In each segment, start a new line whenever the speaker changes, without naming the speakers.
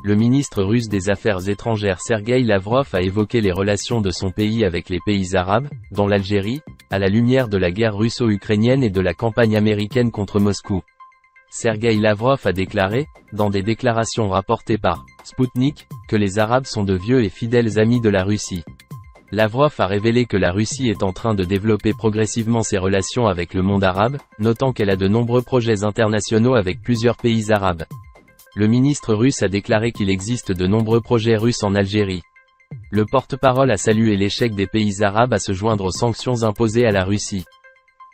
Le ministre russe des Affaires étrangères Sergueï Lavrov a évoqué les relations de son pays avec les pays arabes, dont l'Algérie, à la lumière de la guerre russo-ukrainienne et de la campagne américaine contre Moscou. Sergueï Lavrov a déclaré, dans des déclarations rapportées par Sputnik, que les Arabes sont de vieux et fidèles amis de la Russie. Lavrov a révélé que la Russie est en train de développer progressivement ses relations avec le monde arabe, notant qu'elle a de nombreux projets internationaux avec plusieurs pays arabes. Le ministre russe a déclaré qu'il existe de nombreux projets russes en Algérie. Le porte-parole a salué l'échec des pays arabes à se joindre aux sanctions imposées à la Russie.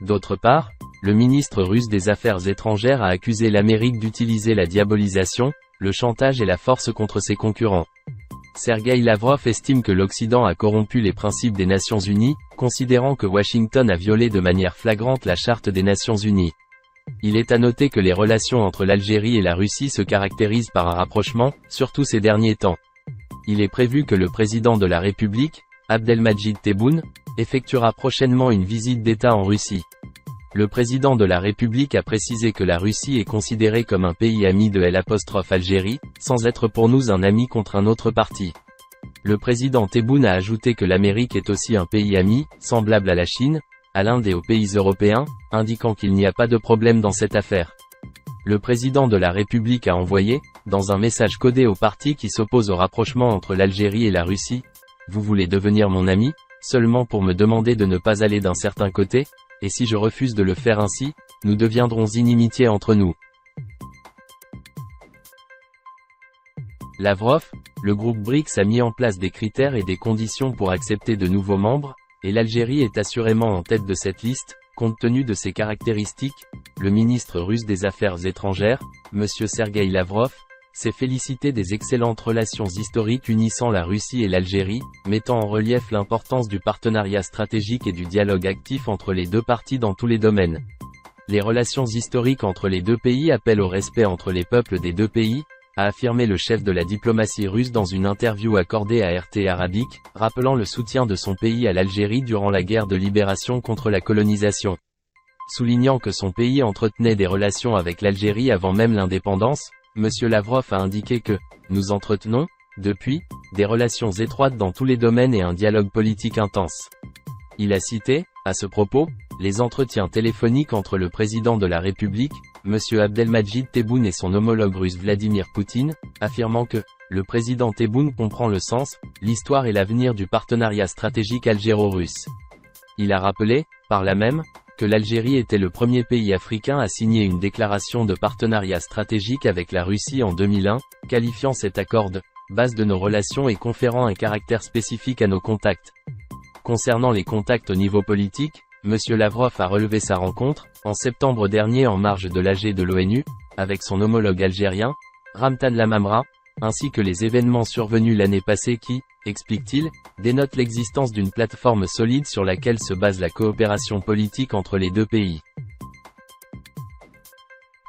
D'autre part, le ministre russe des Affaires étrangères a accusé l'Amérique d'utiliser la diabolisation, le chantage et la force contre ses concurrents. Sergueï Lavrov estime que l'Occident a corrompu les principes des Nations Unies, considérant que Washington a violé de manière flagrante la Charte des Nations Unies. Il est à noter que les relations entre l'Algérie et la Russie se caractérisent par un rapprochement, surtout ces derniers temps. Il est prévu que le président de la République, Abdelmadjid Tebboune, effectuera prochainement une visite d'État en Russie. Le président de la République a précisé que la Russie est considérée comme un pays ami de l'Algérie, sans être pour nous un ami contre un autre parti. Le président Tebboune a ajouté que l'Amérique est aussi un pays ami, semblable à la Chine, à l'Inde et aux pays européens, indiquant qu'il n'y a pas de problème dans cette affaire. Le président de la République a envoyé, dans un message codé aux partis qui s'opposent au rapprochement entre l'Algérie et la Russie, « Vous voulez devenir mon ami, seulement pour me demander de ne pas aller d'un certain côté ? Et si je refuse de le faire ainsi, nous deviendrons inimitiés entre nous. » Lavrov, le groupe BRICS a mis en place des critères et des conditions pour accepter de nouveaux membres, et l'Algérie est assurément en tête de cette liste, compte tenu de ses caractéristiques. Le ministre russe des Affaires étrangères, M. Sergueï Lavrov, s'est félicité des excellentes relations historiques unissant la Russie et l'Algérie, mettant en relief l'importance du partenariat stratégique et du dialogue actif entre les deux parties dans tous les domaines. Les relations historiques entre les deux pays appellent au respect entre les peuples des deux pays, a affirmé le chef de la diplomatie russe dans une interview accordée à RT Arabique, rappelant le soutien de son pays à l'Algérie durant la guerre de libération contre la colonisation. Soulignant que son pays entretenait des relations avec l'Algérie avant même l'indépendance, M. Lavrov a indiqué que « Nous entretenons, depuis, des relations étroites dans tous les domaines et un dialogue politique intense ». Il a cité, à ce propos, les entretiens téléphoniques entre le président de la République, M. Abdelmadjid Tebboune et son homologue russe Vladimir Poutine, affirmant que « Le président Tebboune comprend le sens, l'histoire et l'avenir du partenariat stratégique algéro-russe ». Il a rappelé, par là même, que l'Algérie était le premier pays africain à signer une déclaration de partenariat stratégique avec la Russie en 2001, qualifiant cet accord de « base de nos relations » et conférant un caractère spécifique à nos contacts. Concernant les contacts au niveau politique, M. Lavrov a relevé sa rencontre, en septembre dernier en marge de l'AG de l'ONU, avec son homologue algérien, Ramtan Lamamra, ainsi que les événements survenus l'année passée qui, explique-t-il, dénotent l'existence d'une plateforme solide sur laquelle se base la coopération politique entre les deux pays.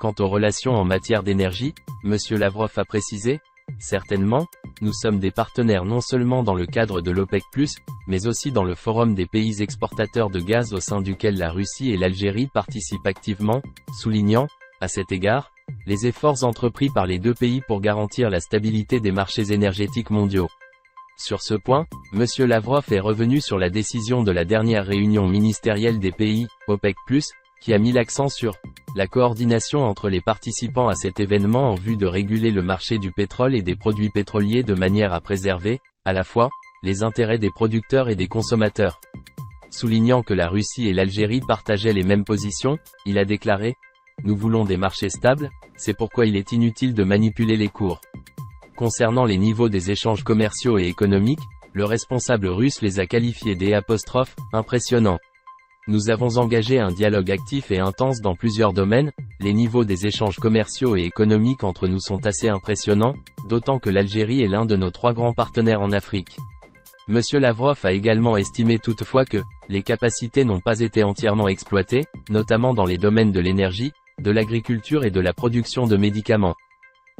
Quant aux relations en matière d'énergie, M. Lavrov a précisé, « Certainement, nous sommes des partenaires non seulement dans le cadre de l'OPEC+, mais aussi dans le Forum des pays exportateurs de gaz au sein duquel la Russie et l'Algérie participent activement, soulignant, à cet égard, les efforts entrepris par les deux pays pour garantir la stabilité des marchés énergétiques mondiaux. » Sur ce point, M. Lavrov est revenu sur la décision de la dernière réunion ministérielle des pays, OPEC+, qui a mis l'accent sur la coordination entre les participants à cet événement en vue de réguler le marché du pétrole et des produits pétroliers de manière à préserver, à la fois, les intérêts des producteurs et des consommateurs. Soulignant que la Russie et l'Algérie partageaient les mêmes positions, il a déclaré « Nous voulons des marchés stables, c'est pourquoi il est inutile de manipuler les cours ». Concernant les niveaux des échanges commerciaux et économiques, le responsable russe les a qualifiés impressionnants. Nous avons engagé un dialogue actif et intense dans plusieurs domaines, les niveaux des échanges commerciaux et économiques entre nous sont assez impressionnants, d'autant que l'Algérie est l'un de nos 3 grands partenaires en Afrique. M. Lavrov a également estimé toutefois que les capacités n'ont pas été entièrement exploitées, notamment dans les domaines de l'énergie, de l'agriculture et de la production de médicaments.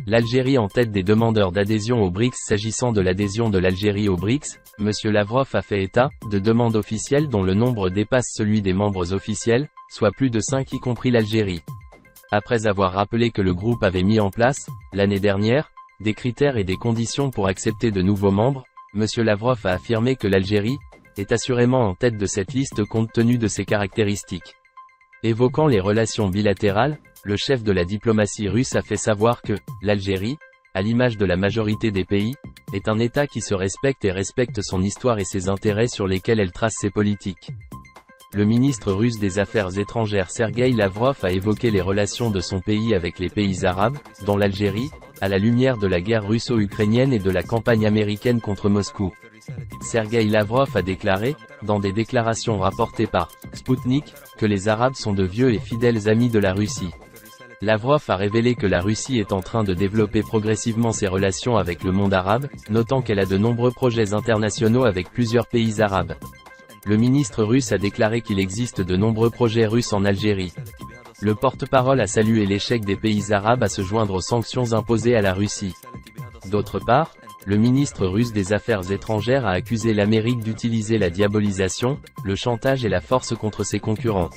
L'Algérie en tête des demandeurs d'adhésion aux BRICS. S'agissant de l'adhésion de l'Algérie aux BRICS, M. Lavrov a fait état de demandes officielles dont le nombre dépasse celui des membres officiels, soit plus de 5 y compris l'Algérie. Après avoir rappelé que le groupe avait mis en place, l'année dernière, des critères et des conditions pour accepter de nouveaux membres, M. Lavrov a affirmé que l'Algérie est assurément en tête de cette liste compte tenu de ses caractéristiques. Évoquant les relations bilatérales, le chef de la diplomatie russe a fait savoir que l'Algérie, à l'image de la majorité des pays, est un État qui se respecte et respecte son histoire et ses intérêts sur lesquels elle trace ses politiques. Le ministre russe des Affaires étrangères Sergueï Lavrov a évoqué les relations de son pays avec les pays arabes, dont l'Algérie, à la lumière de la guerre russo-ukrainienne et de la campagne américaine contre Moscou. Sergueï Lavrov a déclaré, dans des déclarations rapportées par Sputnik, que les Arabes sont de vieux et fidèles amis de la Russie. Lavrov a révélé que la Russie est en train de développer progressivement ses relations avec le monde arabe, notant qu'elle a de nombreux projets internationaux avec plusieurs pays arabes. Le ministre russe a déclaré qu'il existe de nombreux projets russes en Algérie. Le porte-parole a salué l'échec des pays arabes à se joindre aux sanctions imposées à la Russie. D'autre part, le ministre russe des Affaires étrangères a accusé l'Amérique d'utiliser la diabolisation, le chantage et la force contre ses concurrents.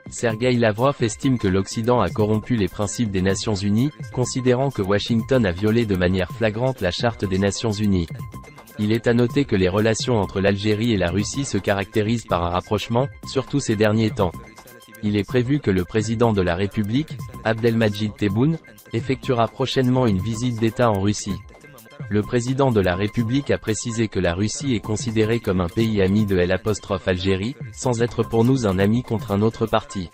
Sergueï Lavrov estime que l'Occident a corrompu les principes des Nations Unies, considérant que Washington a violé de manière flagrante la Charte des Nations Unies. Il est à noter que les relations entre l'Algérie et la Russie se caractérisent par un rapprochement, surtout ces derniers temps. Il est prévu que le président de la République, Abdelmadjid Tebboune, effectuera prochainement une visite d'État en Russie. Le président de la République a précisé que la Russie est considérée comme un pays ami de l'Algérie, sans être pour nous un ami contre un autre parti.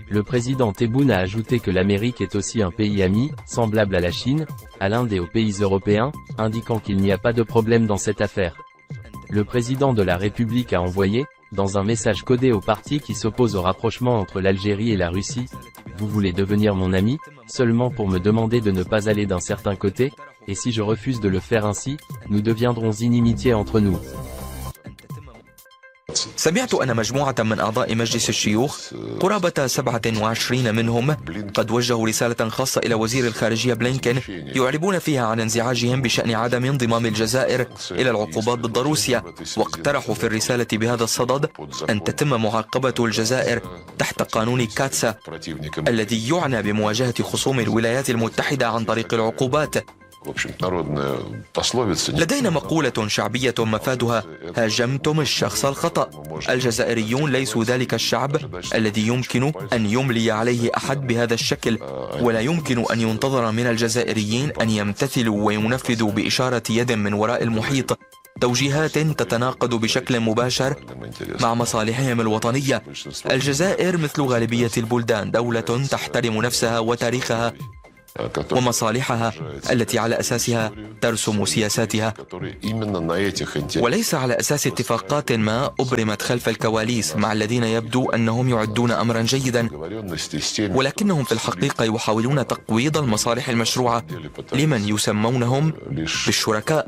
Le président Tebboune a ajouté que l'Amérique est aussi un pays ami, semblable à la Chine, à l'Inde et aux pays européens, indiquant qu'il n'y a pas de problème dans cette affaire. Le président de la République a envoyé, dans un message codé au parti qui s'oppose au rapprochement entre l'Algérie et la Russie, « Vous voulez devenir mon ami, seulement pour me demander de ne pas aller d'un certain côté, et si je refuse de le faire ainsi, nous deviendrons inimitiés entre nous. »
سمعت أن مجموعة من أعضاء مجلس الشيوخ قرابة 27 منهم قد وجهوا رسالة خاصة إلى وزير الخارجية بلينكن يعربون فيها عن انزعاجهم بشأن عدم انضمام الجزائر إلى العقوبات ضد روسيا، واقترحوا في الرسالة بهذا الصدد أن تتم معاقبة الجزائر تحت قانون كاتسا الذي يعنى بمواجهة خصوم الولايات المتحدة عن طريق العقوبات. لدينا مقولة شعبية مفادها هاجمتم الشخص الخطأ. الجزائريون ليسوا ذلك الشعب الذي يمكن أن يملي عليه أحد بهذا الشكل، ولا يمكن أن ينتظر من الجزائريين أن يمتثلوا وينفذوا بإشارة يد من وراء المحيط توجيهات تتناقض بشكل مباشر مع مصالحهم الوطنية. الجزائر مثل غالبية البلدان دولة تحترم نفسها وتاريخها ومصالحها التي على أساسها ترسم سياساتها، وليس على أساس اتفاقات ما أبرمت خلف الكواليس مع الذين يبدو أنهم يعدون أمرا جيدا، ولكنهم في الحقيقة يحاولون تقويض المصالح المشروعة لمن يسمونهم بالشركاء.